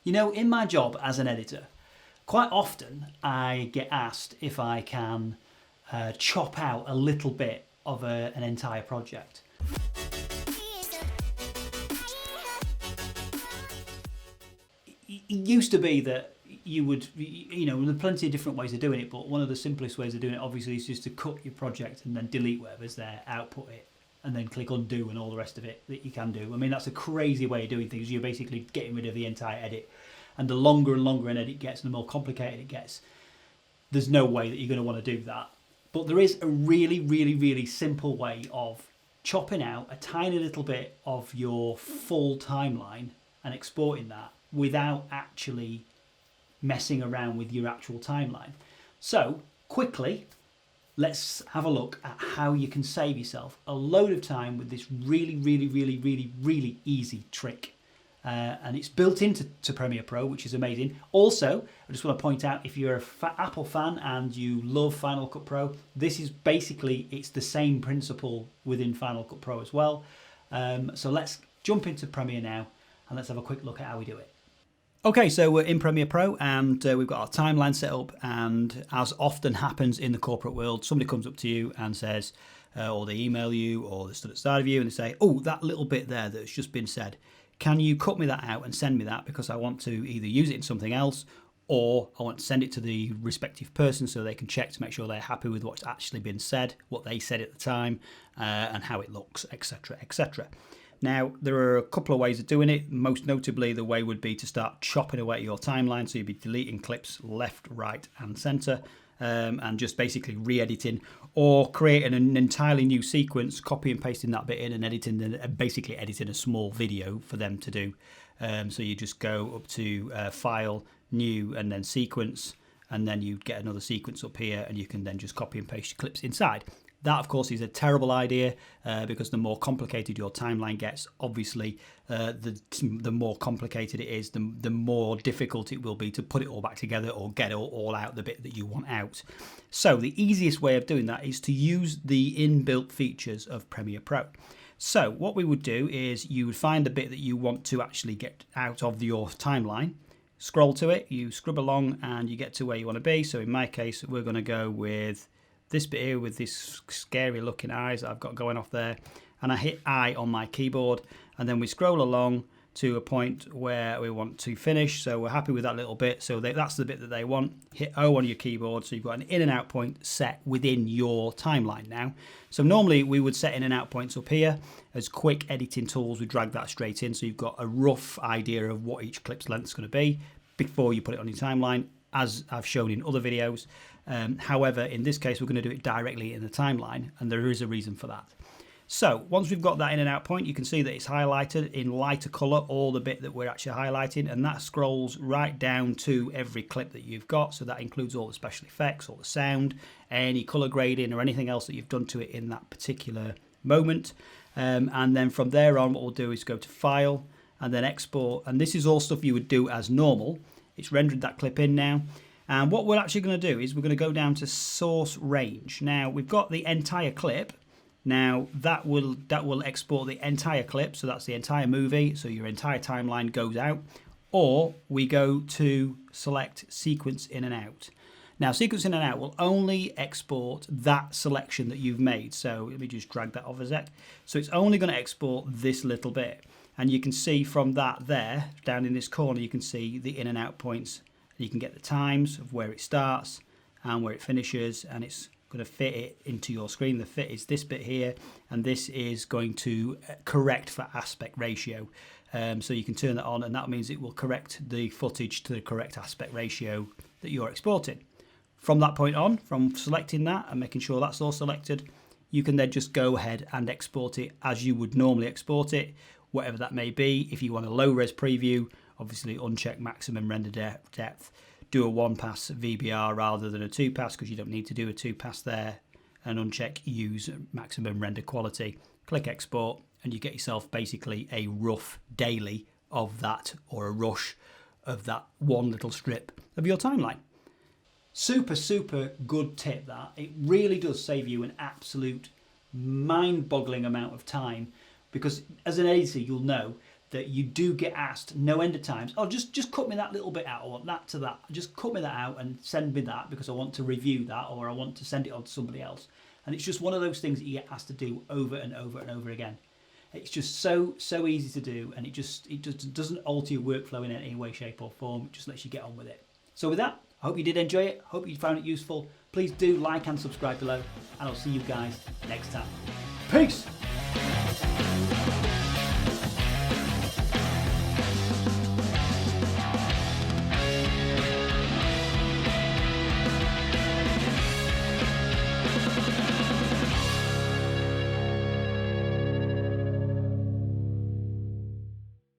You know, in my job as an editor, quite often I get asked if I can chop out a little bit of an entire project. It used to be that you would, you know, there are plenty of different ways of doing it, but one of the simplest ways of doing it obviously is just to cut your project and then delete whatever's there, output it, and then click undo and all the rest of it that you can do. I mean, that's a crazy way of doing things. You're basically getting rid of the entire edit. And the longer and longer an edit gets and the more complicated it gets, there's no way that you're going to want to do that. But there is a really, really, really simple way of chopping out a tiny little bit of your full timeline and exporting that without actually messing around with your actual timeline. So, quickly, let's have a look at how you can save yourself a load of time with this really, really, really, really, really easy trick. And it's built into Premiere Pro, which is amazing. Also, I just want to point out, if you're an Apple fan and you love Final Cut Pro, this is basically, it's the same principle within Final Cut Pro as well. So let's jump into Premiere now and let's have a quick look at how we do it. Okay, so we're in Premiere Pro and we've got our timeline set up, and as often happens in the corporate world, somebody comes up to you and says, or they email you or they stood at the side of you and they say, oh, that little bit there that's just been said, can you cut me that out and send me that, because I want to either use it in something else or I want to send it to the respective person so they can check to make sure they're happy with what's actually been said, what they said at the time, and how it looks, etc, etc. Now, there are a couple of ways of doing it. Most notably, the way would be to start chopping away at your timeline. So you'd be deleting clips left, right, and center, and just basically re-editing or creating an entirely new sequence, copy and pasting that bit in and editing, basically editing a small video for them to do. So you just go up to File, New, and then Sequence, and then you get another sequence up here, and you can then just copy and paste your clips inside. That, of course, is a terrible idea because the more complicated your timeline gets, obviously, the more complicated it is, the more difficult it will be to put it all back together or get all out the bit that you want out. So the easiest way of doing that is to use the inbuilt features of Premiere Pro. So what we would do is you would find the bit that you want to actually get out of your timeline, scroll to it, you scrub along, and you get to where you want to be. So in my case, we're going to go with this bit here with this scary looking eyes that I've got going off there, and I hit I on my keyboard, and then we scroll along to a point where we want to finish. So we're happy with that little bit, so that's the bit that they want. Hit O on your keyboard, so you've got an in and out point set within your timeline now. So normally we would set in and out points up here. As quick editing tools, we drag that straight in, so you've got a rough idea of what each clip's length is going to be before you put it on your timeline, as I've shown in other videos. However, in this case, we're going to do it directly in the timeline, and there is a reason for that. So once we've got that in and out point, you can see that it's highlighted in lighter color, all the bit that we're actually highlighting, and that scrolls right down to every clip that you've got. So that includes all the special effects, all the sound, any color grading or anything else that you've done to it in that particular moment. And then from there on, what we'll do is go to File and then Export. And this is all stuff you would do as normal. It's rendered that clip in now. And what we're actually going to do is we're going to go down to Source Range. Now, we've got the entire clip. Now, that will export the entire clip, so that's the entire movie, so your entire timeline goes out. Or we go to select Sequence In and Out. Now, Sequence In and Out will only export that selection that you've made. So let me just drag that off a sec. So it's only going to export this little bit. And you can see from that there, down in this corner, you can see the in and out points. You can get the times of where it starts and where it finishes, and it's going to fit it into your screen. The fit is this bit here, and this is going to correct for aspect ratio. So you can turn that on, and that means it will correct the footage to the correct aspect ratio that you're exporting. From that point on, from selecting that and making sure that's all selected, you can then just go ahead and export it as you would normally export it, whatever that may be. If you want a low-res preview, obviously uncheck maximum render depth, do a 1-pass VBR rather than a 2-pass, because you don't need to do a 2-pass there, and uncheck use maximum render quality. Click export, and you get yourself basically a rough daily of that, or a rush of that one little strip of your timeline. Super, super good tip that. It really does save you an absolute mind-boggling amount of time, because as an editor, you'll know that you do get asked no end of times, oh, just cut me that little bit out, I want that to that, just cut me that out and send me that because I want to review that, or I want to send it on to somebody else. And it's just one of those things that you get asked to do over and over and over again. It's just so easy to do, and it just doesn't alter your workflow in any way, shape or form. It just lets you get on with it. So with that, I hope you did enjoy it. Hope you found it useful. Please do like and subscribe below, and I'll see you guys next time. Peace!